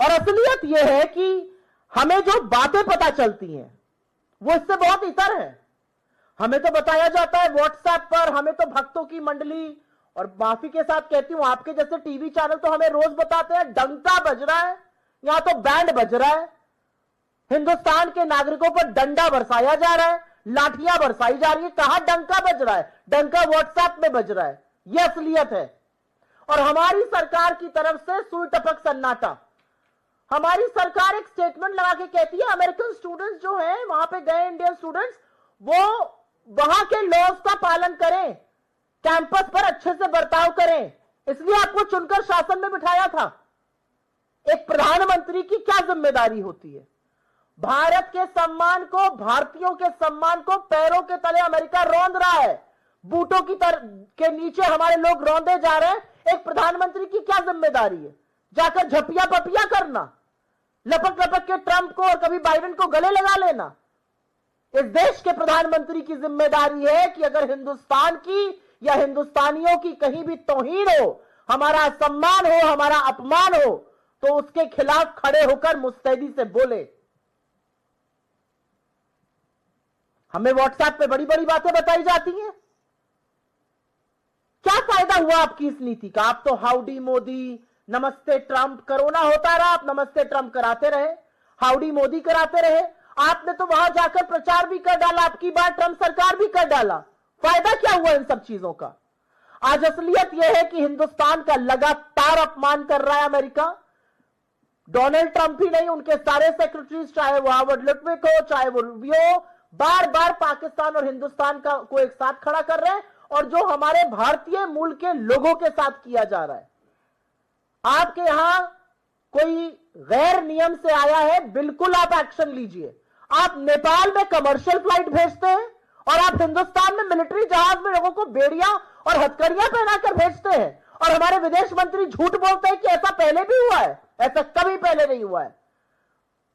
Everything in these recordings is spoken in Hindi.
और असलियत यह है कि हमें जो बातें पता चलती हैं वो इससे बहुत इतर है। हमें तो बताया जाता है व्हाट्सएप पर, हमें तो भक्तों की मंडली, और माफी के साथ कहती हूं आपके जैसे टीवी चैनल तो हमें रोज बताते हैं डंका बज रहा है, यहां तो बैंड बज रहा है, हिंदुस्तान के नागरिकों पर डंडा बरसाया जा रहा है, लाठियां बरसाई जा रही है। कहां डंका बज रहा है? डंका व्हाट्सएप में बज रहा है। यह असलियत है। और हमारी सरकार की तरफ से सुई टपक सन्नाटा। हमारी सरकार एक स्टेटमेंट लगा के कहती है अमेरिकन स्टूडेंट्स जो हैं वहां पे गए इंडियन स्टूडेंट्स, वो वहां के लॉज का पालन करें, कैंपस पर अच्छे से बर्ताव करें, इसलिए आपको चुनकर शासन में बिठाया था। एक प्रधानमंत्री की क्या जिम्मेदारी होती है? भारत के सम्मान को, भारतीयों के सम्मान को पैरों के तले अमेरिका रौंद रहा है, बूटों के नीचे हमारे लोग रौंदे जा रहे हैं। एक प्रधानमंत्री की क्या जिम्मेदारी है? जाकर झपिया पपिया करना, लपक लपक के ट्रंप को और कभी बाइडेन को गले लगा लेना। इस देश के प्रधानमंत्री की जिम्मेदारी है कि अगर हिंदुस्तान की या हिंदुस्तानियों की कहीं भी तौहीन हो, हमारा सम्मान हो, हमारा अपमान हो, तो उसके खिलाफ खड़े होकर मुस्तैदी से बोले। हमें व्हाट्सएप पे बड़ी बड़ी बातें बताई जाती हैं। क्या फायदा हुआ आपकी इस नीति का? आप तो हाउडी मोदी, नमस्ते ट्रंप, कोरोना होता रहा, आप नमस्ते ट्रंप कराते रहे, हाउडी मोदी कराते रहे। आपने तो वहां जाकर प्रचार भी कर डाला, आपकी बात ट्रंप सरकार भी कर डाला। फायदा क्या हुआ इन सब चीजों का? आज असलियत यह है कि हिंदुस्तान का लगातार अपमान कर रहा है अमेरिका। डोनाल्ड ट्रंप ही नहीं, उनके सारे सेक्रेटरीज, चाहे वो हावर्ड लिटविक हो, चाहे वो रूबियो, बार बार पाकिस्तान और हिंदुस्तान को एक साथ खड़ा कर रहे हैं, और जो हमारे भारतीय मूल के लोगों के साथ किया जा रहा है। आपके यहां कोई गैर नियम से आया है, बिल्कुल आप एक्शन लीजिए। आप नेपाल में कमर्शियल फ्लाइट भेजते हैं और आप हिंदुस्तान में मिलिट्री जहाज में लोगों को बेड़ियां और हथकड़ियां पहनाकर भेजते हैं, और हमारे विदेश मंत्री झूठ बोलते हैं कि ऐसा पहले भी हुआ है। ऐसा कभी पहले नहीं हुआ है।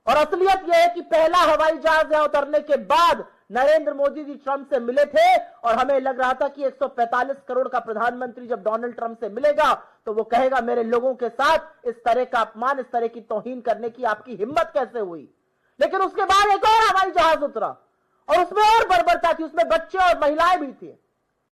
और असलियत यह है कि पहला हवाई जहाज यहां उतरने के बाद नरेंद्र मोदी जी ट्रंप से मिले थे, और हमें लग रहा था कि 145 करोड़ का प्रधानमंत्री जब डोनाल्ड ट्रंप से मिलेगा तो वो कहेगा मेरे लोगों के साथ इस तरह का अपमान, इस तरह की तौहीन करने की आपकी हिम्मत कैसे हुई। लेकिन उसके बाद एक और हवाई जहाज उतरा और उसमें और बर्बरता थी, उसमें बच्चे और महिलाएं भी थी।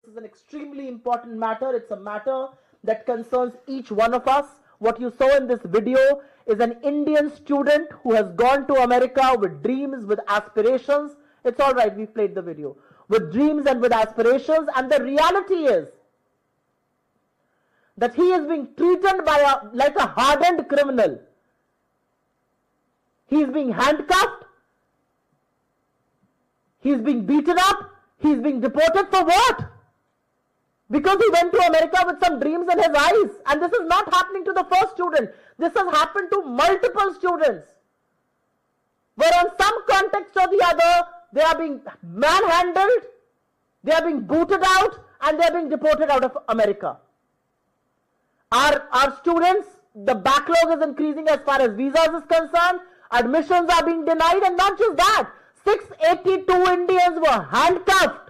This is an extremely important matter. It's a matter that concerns each one of us. What you saw in this video is an Indian student who has gone to America with dreams, with aspirations. It's all right, we played the video. With dreams and with aspirations, and the reality is that he is being treated like a hardened criminal. He is being handcuffed. He is being beaten up. He is being deported for what? Because he went to America with some dreams in his eyes. And this is not happening to the first student. This has happened to multiple students, where on some context or the other, they are being manhandled, they are being booted out, and they are being deported out of America. Our students, the backlog is increasing as far as visas is concerned. Admissions are being denied, and not just that, 682 Indians were handcuffed.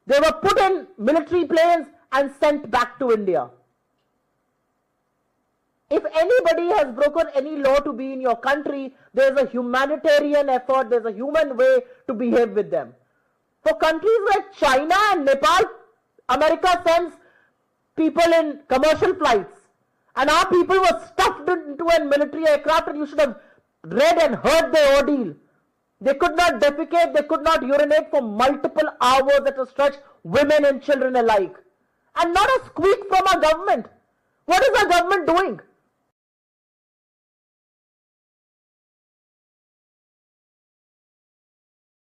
They were put in military planes and sent back to India. If anybody has broken any law to be in your country, there is a humanitarian effort, there is a human way to behave with them. For countries like China and Nepal, America sends people in commercial flights, and our people were stuffed into a military aircraft, and you should have read and heard their ordeal. They could not defecate, they could not urinate for multiple hours at a stretch, women and children alike. And not a squeak from our government. What is our government doing?